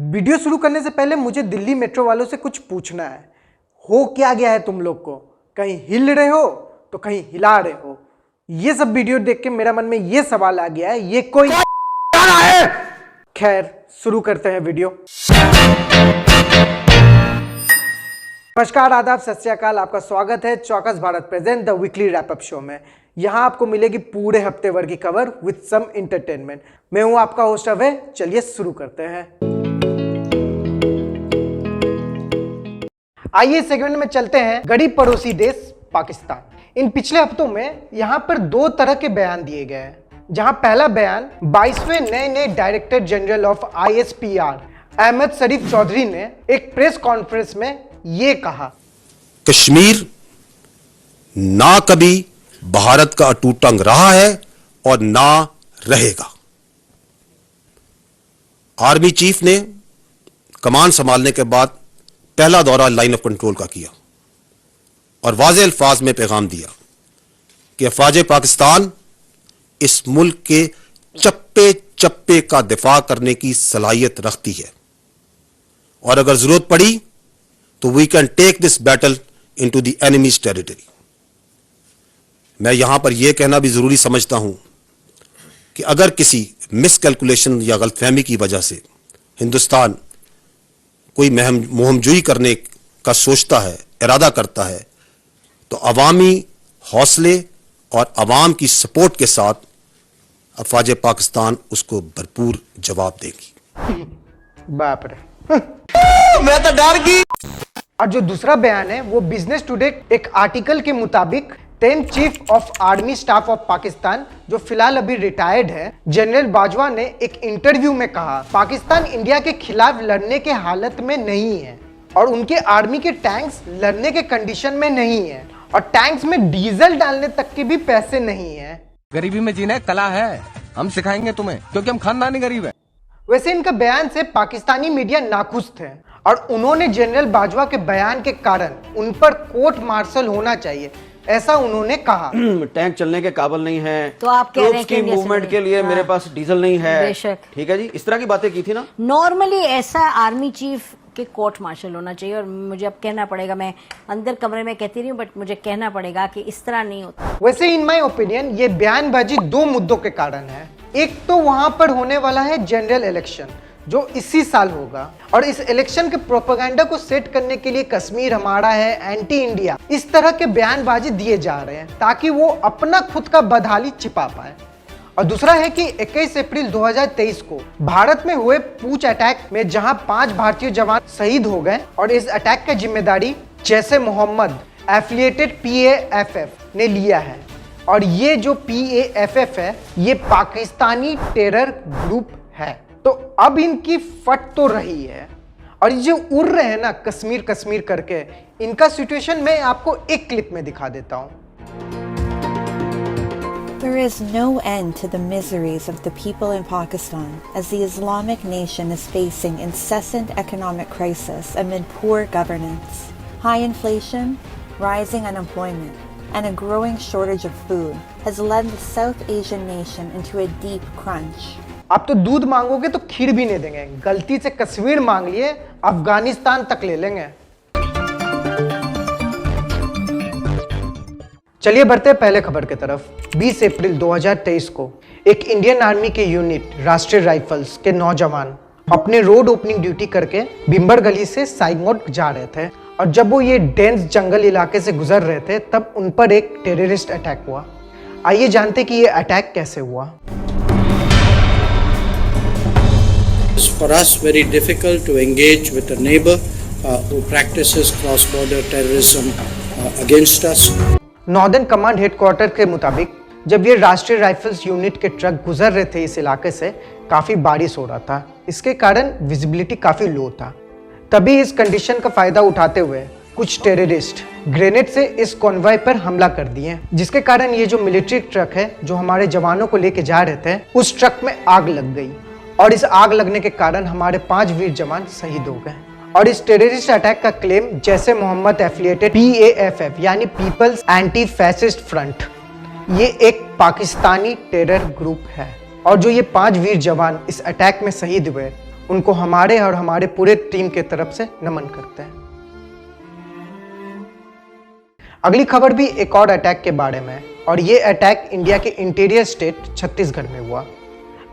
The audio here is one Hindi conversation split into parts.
वीडियो शुरू करने से पहले मुझे दिल्ली मेट्रो वालों से कुछ पूछना है। हो क्या गया है तुम लोग को? कहीं हिल रहे हो तो कहीं हिला रहे हो। ये सब वीडियो देख के मेरा मन में ये सवाल आ गया है, ये कोई है? खैर शुरू करते हैं वीडियो। नमस्कार, आदाब, सत श्री अकाल। आपका स्वागत है चौकस Bharat present the weekly wrap up show में। यहां आपको मिलेगी पूरे हफ्ते भर की खबर विद सम एंटरटेनमेंट। मैं हूं आपका होस्ट अभय। चलिए शुरू करते हैं। आइए सेगमेंट में चलते हैं गरीब पड़ोसी देश पाकिस्तान। इन पिछले हफ्तों में यहां पर दो तरह के बयान दिए गए हैं। जहां पहला बयान 22वें नए director general of ISPR Ahmed Sharif Chaudhry ने एक प्रेस कॉन्फ्रेंस में ये कहा, कश्मीर ना कभी भारत का अटूट अंग रहा है और ना रहेगा। आर्मी चीफ ने कमान संभालने के बाद पहला दौरा लाइन ऑफ कंट्रोल का किया और वाज़ेह अल्फाज में पैगाम दिया कि अफवाज पाकिस्तान इस मुल्क के चप्पे चप्पे का दिफा करने की सलाहियत रखती है और अगर जरूरत पड़ी तो we can take this battle into the enemy's territory. मैं यहां पर यह कहना भी जरूरी समझता हूं कि अगर किसी मिसकैलकुलेशन या गलतफहमी की वजह से हिंदुस्तान कोई मुहिमजोई करने का सोचता है, इरादा करता है, तो अवामी हौसले और अवाम की सपोर्ट के साथ अफवाज पाकिस्तान उसको भरपूर जवाब देगी। बाप रे मैं तो डर गई। और जो दूसरा बयान है वो बिजनेस टुडे एक आर्टिकल के मुताबिक 10th chief of army staff of Pakistan, जो फिलहाल अभी रिटायर्ड है, जनरल बाजवा ने एक इंटरव्यू में कहा पाकिस्तान इंडिया के खिलाफ लड़ने के हालत में नहीं है और उनके आर्मी के टैंक्स लड़ने के कंडीशन में नहीं है और टैंक्स में डीजल डालने तक के भी पैसे नहीं है। गरीबी में जीना कला है, हम सिखाएंगे तुम्हें, क्योंकि हम खानदानी गरीब है। वैसे इनका बयान से पाकिस्तानी मीडिया नाखुश थे और उन्होंने जनरल बाजवा के बयान के कारण उन पर कोर्ट मार्शल होना चाहिए, ऐसा उन्होंने कहा। टैंक चलने के काबिल नहीं है, तो आप कह रहे हैं कि मूवमेंट के लिए मेरे पास डीजल नहीं है। बेशक, ठीक है जी, इस तरह की बातें की थी ना। नॉर्मली ऐसा आर्मी चीफ के कोर्ट मार्शल होना चाहिए और मुझे अब कहना पड़ेगा, मैं अंदर कमरे में कहती रही हूँ, बट मुझे कहना पड़ेगा कि इस तरह नहीं होता। वैसे इन माय ओपिनियन ये बयानबाजी दो मुद्दों के कारण है। एक तो वहां पर होने वाला है जनरल इलेक्शन जो इसी साल होगा और इस इलेक्शन के प्रोपेगेंडा को सेट करने के लिए कश्मीर हमारा है, एंटी इंडिया, इस तरह के बयानबाजी दिए जा रहे हैं ताकि वो अपना खुद का बदहाली छिपा पाए। और दूसरा है कि 21 अप्रैल 2023 को भारत में हुए पूंछ अटैक में जहां 5 भारतीय जवान शहीद हो गए और इस अटैक की जिम्मेदारी जैश ए मोहम्मद एफिलिएटेड PAFF ने लिया है और ये जो PAFF है ये पाकिस्तानी टेरर ग्रुप है। तो अब इनकी फट तो रही है और ये जो उड़ रहे हैं ना कश्मीर कश्मीर करके, इनका सिचुएशन मैं आपको एक क्लिप में दिखा देता हूं। There is no end to the miseries of the people in Pakistan as the Islamic nation is facing incessant economic crisis amid poor governance. High inflation, rising unemployment, and a growing shortage of food has led the South Asian nation into a deep crunch. आप तो दूध मांगोगे तो खीर भी नहीं देंगे, गलती से कश्मीर मांग लिए अफगानिस्तान तक ले लेंगे। चलिए बढ़ते हैं पहले खबर की तरफ। 20 अप्रैल 2023 को एक इंडियन आर्मी के यूनिट राष्ट्रीय राइफल्स के नौजवान अपने रोड ओपनिंग ड्यूटी करके बिम्बर गली से साइगोट जा रहे थे और जब वो ये डेंस जंगल इलाके से गुजर रहे थे तब उन पर एक टेररिस्ट अटैक हुआ। आइए जानते कि ये अटैक कैसे हुआ। It's for us very difficult to engage with a neighbor who practices cross-border terrorism against us. Northern command headquarter के मुताबिक जब ये राष्ट्रीय राइफल्स यूनिट के ट्रक गुजर रहे थे इस इलाके से, काफी बारिश हो रहा था, इसके कारण विजिबिलिटी काफी लो था। तभी इस कंडीशन का फायदा उठाते हुए कुछ टेररिस्ट ग्रेनेड से इस कॉन्वॉय पर हमला कर दिए, जिसके कारण ये जो मिलिट्री ट्रक है जो हमारे जवानों को लेके जा रहे थे, उस ट्रक में आग लग गई और इस आग लगने के कारण हमारे 5 वीर जवान शहीद हो गए। और इस टेररिस्ट अटैक का क्लेम जैश ए मोहम्मद एफिलिएटेड PAFF यानी पीपल्स एंटी फैसिस्ट फ्रंट, ये एक पाकिस्तानी टेरर ग्रुप है और जो ये 5 वीर जवान इस अटैक में शहीद हुए उनको हमारे और हमारे पूरे टीम के तरफ से नमन करते हैं। अगली खबर भी एक और अटैक के बारे में है और ये अटैक इंडिया के इंटीरियर स्टेट छत्तीसगढ़ में हुआ।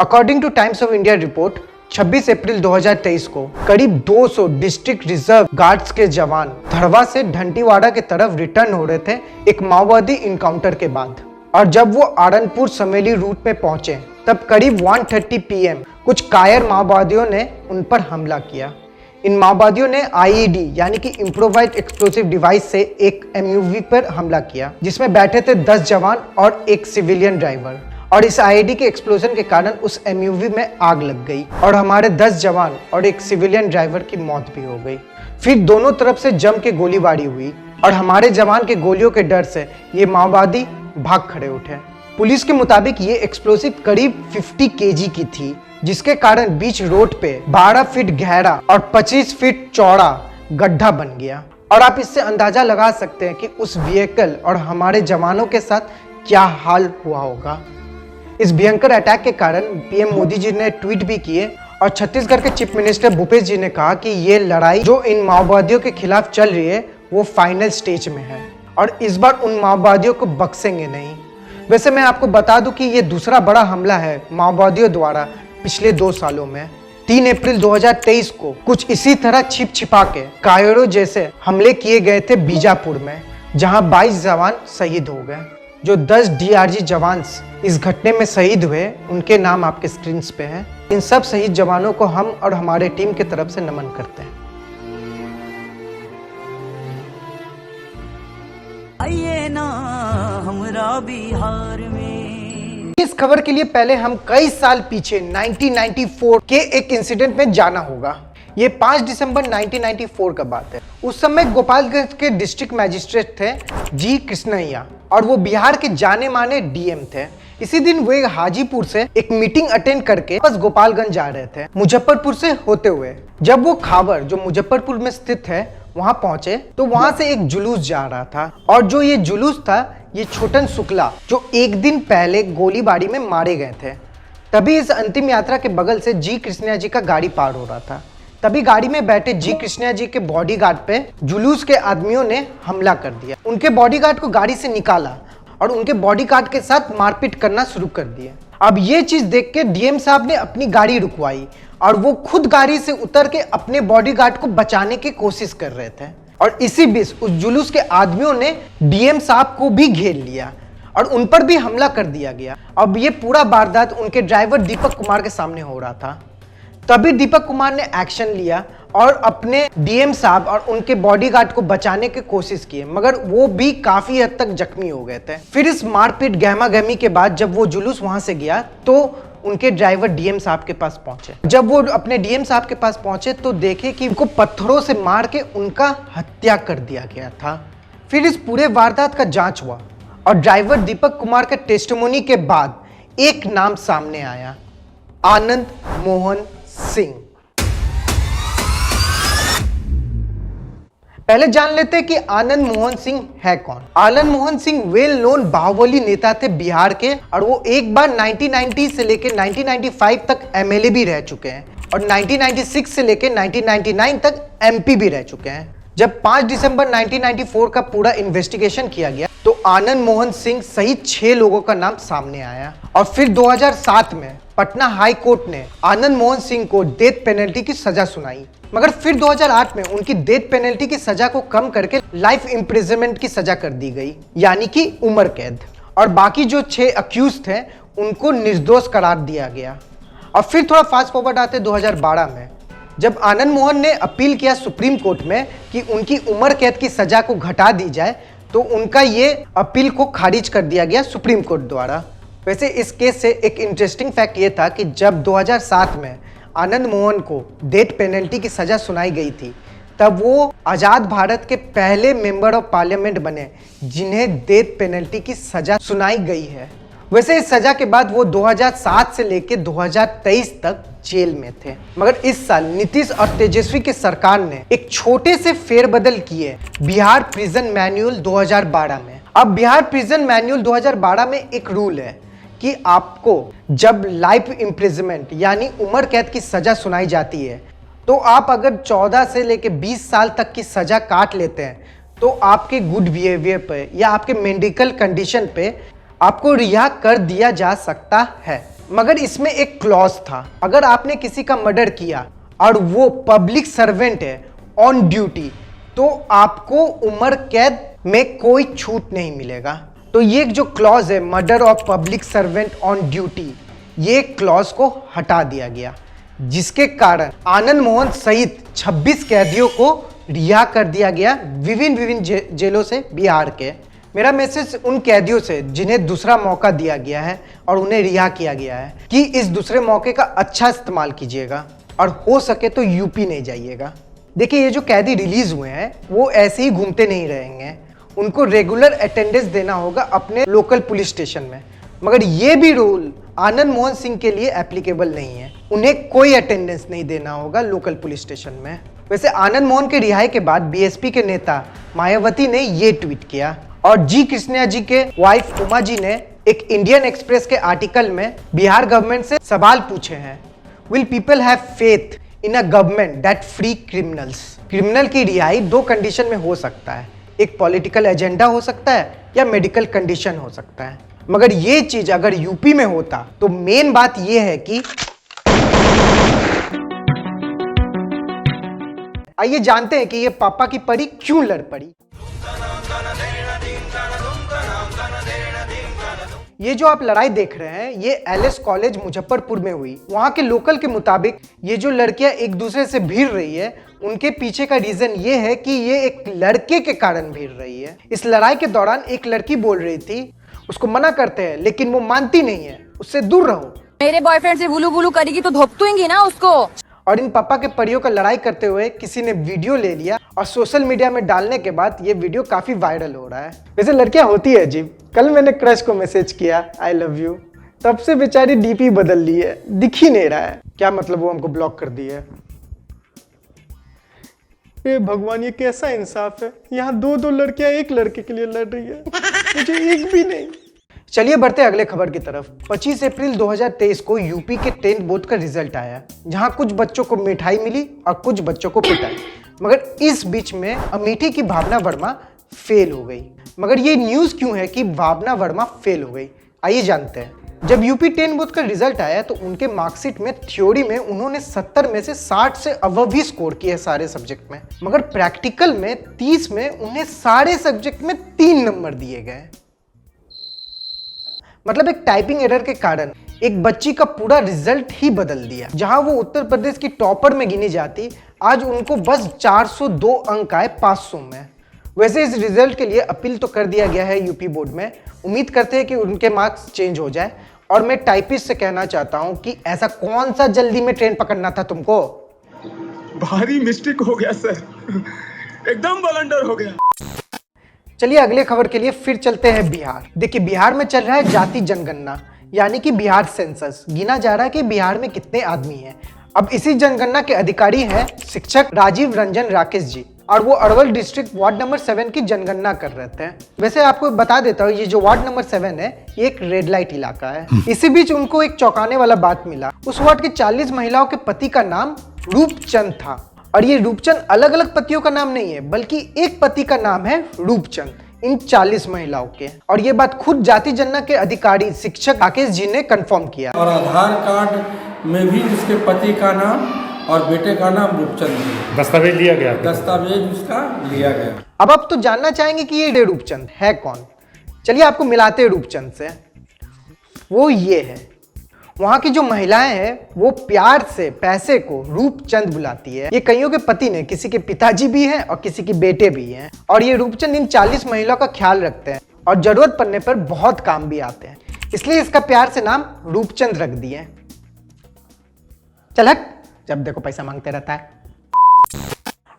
According two times of India report 26 अप्रैल 2023 को करीब 200 डिस्ट्रिक्ट रिजर्व गार्ड्स के जवान धरवा से डंटीवाड़ा की तरफ रिटर्न हो रहे थे एक माओवादी इनकाउंटर के बाद, और जब वो आरनपुर समेली रूट में पहुंचे तब करीब 1:30 PM कुछ कायर माओवादियों ने उन पर हमला किया। इन माओवादियों ने IED यानी कि इम्प्रोवाइज्ड एक्सप्लोसिव डिवाइस से एक MUV पर हमला किया जिसमें बैठे थे 10 जवान और एक सिविलियन ड्राइवर, और इस IED के एक्सप्लोजन के कारण उस MUV में आग लग गई और हमारे 10 जवान और एक सिविलियन ड्राइवर की मौत भी हो गई। फिर दोनों तरफ से जम के गोलीबारी हुई और हमारे जवान के गोलियों के डर से ये माओवादी भाग खड़े उठे। पुलिस के मुताबिक ये एक्सप्लोसिव करीब 50 kg की थी, जिसके कारण बीच रोड पे 12 फीट गहरा और 25 फीट चौड़ा गड्ढा बन गया। और आप इससे अंदाजा लगा सकते हैं कि उस व्हीकल और हमारे जवानों के साथ क्या हाल हुआ होगा। इस भयंकर अटैक के कारण PM मोदी जी ने ट्वीट भी किए और छत्तीसगढ़ के चीफ मिनिस्टर भूपेश जी ने कहा कि ये लड़ाई जो इन माओवादियों के खिलाफ चल रही है वो फाइनल स्टेज में है और इस बार उन माओवादियों को बख्शेंगे नहीं। वैसे मैं आपको बता दूं कि ये दूसरा बड़ा हमला है माओवादियों द्वारा पिछले 2 सालों में। 3 अप्रैल 2023 को कुछ इसी तरह छिप छिपा के कायरो जैसे हमले किए गए थे बीजापुर में, जहां 22 जवान शहीद हो गए। जो 10 DRG जवान इस घटना में शहीद हुए उनके नाम आपके स्क्रीन पे हैं। इन सब शहीद जवानों को हम और हमारे टीम की तरफ से नमन करते हैं। आइए ना हमरा बिहार में। इस खबर के लिए पहले हम कई साल पीछे 1994 के एक इंसिडेंट में जाना होगा। ये 5 दिसंबर 1994 का बात है। उस समय गोपालगंज के डिस्ट्रिक्ट मैजिस्ट्रेट थे जी कृष्णैया और वो बिहार के जाने माने DM थे। इसी दिन वे हाजीपुर से एक मीटिंग अटेंड करके बस गोपालगंज जा रहे थे मुजफ्फरपुर से होते हुए। जब वो खावर जो मुजफ्फरपुर में स्थित है वहां पहुंचे तो वहां से एक जुलूस जा रहा था, और जो ये जुलूस था ये छोटन शुक्ला जो एक दिन पहले गोलीबारी में मारे गए थे। तभी इस अंतिम यात्रा के बगल से जी कृष्णैया जी का गाड़ी पार हो रहा था। तभी गाड़ी में बैठे जी कृष्णैया जी के बॉडीगार्ड पे जुलूस के आदमियों ने हमला कर दिया। उनके बॉडीगार्ड को गाड़ी से निकाला और उनके बॉडीगार्ड के साथ मारपीट करना शुरू कर दिया। अब ये चीज देख के DM साहब ने अपनी गाड़ी रुकवाई और वो खुद गाड़ी से उतर के अपने बॉडीगार्ड को बचाने की कोशिश कर रहे थे, और इसी बीच उस जुलूस के आदमियों ने DM साहब को भी घेर लिया और उन पर भी हमला कर दिया गया। अब ये पूरा वारदात उनके ड्राइवर दीपक कुमार के सामने हो रहा था। तभी दीपक कुमार ने एक्शन लिया और अपने DM साहब और उनके बॉडीगार्ड को बचाने की कोशिश की, मगर वो भी काफी हद तक जख्मी हो गए थे। फिर इस मारपीट गहमा-गहमी के बाद जब वो जुलूस वहां से गया तो उनके ड्राइवर DM साहब के पास पहुंचे। जब वो अपने DM साहब के पास पहुंचे तो देखे कि उनको पत्थरों से मार के उनका हत्या कर दिया गया था। फिर इस पूरे वारदात का जांच हुआ और ड्राइवर दीपक कुमार के टेस्टिमोनी के बाद एक नाम सामने आया, आनंद मोहन सिंह। पहले जान लेते हैं कि आनंद मोहन सिंह है कौन। आनंद मोहन सिंह वेल नोन बाहुबली नेता थे बिहार के, और वो एक बार 1990 से लेकर 1995 तक MLA भी रह चुके हैं और 1996 से लेकर 1999 तक MP भी रह चुके हैं। जब 5 दिसंबर 1994 का पूरा इन्वेस्टिगेशन किया गया तो आनंद मोहन सिंह सहित 6 लोगों का नाम सामने आया, और फिर 2007 में पटना हाई कोर्ट ने आनंद मोहन सिंह को डेथ पेनल्टी की सजा सुनाई, मगर फिर 2008 में उनकी डेथ पेनल्टी की सजा को कम करके लाइफ इम्प्रिजनमेंट की सजा कर दी गई, यानी कि उम्र कैद, और बाकी जो 6 अक्यूज थे उनको निर्दोष करार दिया गया। और फिर थोड़ा फास्ट फॉरवर्ड आते 2012 में, जब आनंद मोहन ने अपील किया सुप्रीम कोर्ट में कि उनकी उम्र कैद की सजा को घटा दी जाए, तो उनका ये अपील को खारिज कर दिया गया सुप्रीम कोर्ट द्वारा। वैसे इस केस से एक इंटरेस्टिंग फैक्ट ये था कि जब 2007 में आनंद मोहन को डेथ पेनल्टी की सजा सुनाई गई थी, तब वो आज़ाद भारत के पहले मेंबर ऑफ पार्लियामेंट बने जिन्हें डेथ पेनल्टी की सजा सुनाई गई है। वैसे इस सजा के बाद वो 2007 से लेकर 2023 तक जेल में थे, मगर इस साल नीतीश और तेजस्वी की सरकार ने एक छोटे से फेरबदल किए बिहार प्रिजन मैनुअल 2012 में। अब बिहार प्रिजन मैनुअल 2012 में एक रूल है कि आपको जब लाइफ इम्प्रिजनमेंट यानी उम्र कैद की सजा सुनाई जाती है तो आप अगर 14 से लेकर 20 साल तक की सजा काट लेते हैं तो आपके गुड बिहेवियर पे या आपके मेडिकल कंडीशन पे आपको रिहा कर दिया जा सकता है। मगर इसमें एक क्लॉज था, अगर आपने किसी का मर्डर किया और वो पब्लिक सर्वेंट है ऑन ड्यूटी तो आपको उम्र कैद में कोई छूट नहीं मिलेगा। तो ये जो क्लॉज है murder of public servant on duty, ये क्लॉज को हटा दिया गया, जिसके कारण आनंद मोहन सहित 26 कैदियों को रिहा कर दिया गया विभिन्न जेलों से बिहार के। मेरा मैसेज उन कैदियों से जिन्हें दूसरा मौका दिया गया है और उन्हें रिहा किया गया है कि इस दूसरे मौके का अच्छा इस्तेमाल कीजिएगा और हो सके तो यूपी नहीं जाइएगा। देखिए, ये जो कैदी रिलीज हुए हैं वो ऐसे ही घूमते नहीं रहेंगे, उनको रेगुलर अटेंडेंस देना होगा अपने लोकल पुलिस स्टेशन में। मगर ये भी रूल आनंद मोहन सिंह के लिए एप्लीकेबल नहीं है, उन्हें कोई अटेंडेंस नहीं देना होगा लोकल पुलिस स्टेशन में। वैसे आनंद मोहन के रिहाई के बाद बीएसपी के नेता मायावती ने ये ट्वीट किया और जी कृष्णा जी के वाइफ उमा जी ने एक इंडियन एक्सप्रेस के आर्टिकल में बिहार गवर्नमेंट से सवाल पूछे हैं, will people have faith in a government that free criminals. Criminal की रिहाई दो कंडीशन में हो सकता है, एक पॉलिटिकल एजेंडा हो सकता है या मेडिकल कंडीशन हो सकता है। मगर ये चीज अगर यूपी में होता तो मेन बात ये है कि आइए जानते हैं कि ये पापा की परी क्यों लड़ पड़ी। ये जो आप लड़ाई देख रहे हैं ये एलएस कॉलेज मुजफ्फरपुर में हुई। वहां के लोकल के मुताबिक ये जो लड़कियां एक दूसरे से भिड़ रही है उनके पीछे का रीजन ये है कि ये एक लड़के के कारण भिड़ रही है। इस लड़ाई के दौरान एक लड़की बोल रही थी, उसको मना करते हैं लेकिन वो मानती नहीं है, उससे दूर रहो, मेरे बॉयफ्रेंड से बुलू बुलू करेगी तो धोपतूंगी ना उसको। और इन पापा के परियों का लड़ाई करते हुए किसी ने वीडियो ले लिया और सोशल मीडिया में डालने के बाद ये वीडियो काफी वायरल हो रहा है। वैसे लड़कियां होती है अजीब। कल मैंने क्रश को मैसेज किया आई लव यू, तब से बेचारी डीपी बदल ली है, दिख ही नहीं रहा है। क्या मतलब वो हमको ब्लॉक कर दी है? ए भगवान, ये कैसा इंसाफ है, यहाँ दो लड़कियां एक लड़के के लिए लड़ रही है, मुझे एक भी नहीं। चलिए बढ़ते अगले खबर की तरफ। 25 अप्रैल 2023 को यूपी के 10th बोर्ड का रिजल्ट आया, जहां कुछ बच्चों को मिठाई मिली और कुछ बच्चों को पिटाई। मगर इस बीच में अमेठी की भावना वर्मा फेल हो गई। मगर ये न्यूज क्यों है कि भावना वर्मा फेल हो गई, आइए जानते हैं। जब यूपी 10 बोर्ड का रिजल्ट आया तो उनके मार्कशीट में थ्योरी में उन्होंने 70 में से 60 से अबव ही स्कोर किए सारे सब्जेक्ट में। मगर प्रैक्टिकल में 30 में उन्हें सारे सब्जेक्ट में 3 नंबर दिए गए। मतलब एक टाइपिंग एरर के कारण एक बच्ची का पूरा रिजल्ट ही बदल दिया। जहां वो उत्तर प्रदेश की टॉपर में गिनी जाती, आज उनको बस 402 अंक आए 500 में। वैसे इस रिजल्ट के लिए अपील तो कर दिया गया है यूपी बोर्ड में, उम्मीद करते हैं कि उनके मार्क्स चेंज हो जाए। और मैं टाइपिस्ट से कहना चाहता हूं कि ऐसा कौन सा जल्दी में ट्रेन पकड़ना था तुमको? भारी मिस्टेक हो गया सर, एकदम ब्लंडर हो गया। चलिए अगले खबर के लिए फिर चलते हैं बिहार। देखिए, बिहार में चल रहा है जाति जनगणना, यानी कि बिहार सेंसस। गिना जा रहा है कि बिहार में कितने आदमी हैं। अब इसी जनगणना के अधिकारी हैं शिक्षक राजीव रंजन राकेश जी, और वो अरवल डिस्ट्रिक्ट वार्ड नंबर 7 की जनगणना कर रहे थे। वैसे आपको बता देता हूँ, ये जो वार्ड नंबर 7 है ये एक रेड लाइट इलाका है। इसी बीच उनको एक चौंकाने वाला बात मिला। उस वार्ड के 40 महिलाओं के पति का नाम रूपचंद था, और ये रूपचंद अलग अलग पतियों का नाम नहीं है, बल्कि एक पति का नाम है रूपचंद इन 40 महिलाओं के। और ये बात खुद जाति जनगणना के अधिकारी शिक्षक राकेश जी ने कंफर्म किया। और आधार कार्ड में भी उसके पति का नाम और बेटे का नाम रूपचंद है। दस्तावेज लिया गया, दस्तावेज उसका लिया गया। अब आप तो जानना चाहेंगे कि ये रूपचंद है कौन। चलिए आपको मिलाते हैं रूपचंद से। वो ये है, वहां की जो महिलाएं हैं वो प्यार से पैसे को रूपचंद बुलाती है। ये कईयों के पति ने, किसी के पिताजी भी हैं और किसी के बेटे भी हैं। और ये रूपचंद इन 40 महिलाओं का ख्याल रखते हैं और जरूरत पड़ने पर बहुत काम भी आते हैं, इसलिए इसका प्यार से नाम रूपचंद रख दिए। चल हट, जब देखो पैसा मांगते रहता है।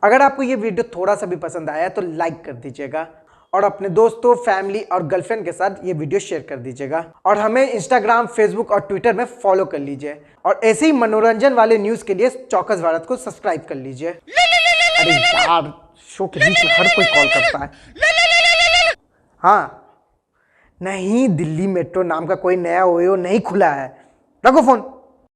अगर आपको ये वीडियो थोड़ा सा भी पसंद आया तो लाइक कर दीजिएगा और अपने दोस्तों, फैमिली और गर्लफ्रेंड के साथ ये वीडियो शेयर कर दीजिएगा। और हमें इंस्टाग्राम, फेसबुक और ट्विटर में फॉलो कर लीजिए। और ऐसे ही मनोरंजन वाले न्यूज के लिए चौकस भारत को सब्सक्राइब कर लीजिए। अरे यार, शो के बीच में हर कोई कॉल करता है। हाँ, नहीं, दिल्ली मेट्रो नाम का कोई नया ओयो नहीं खुला है। रखो फोन।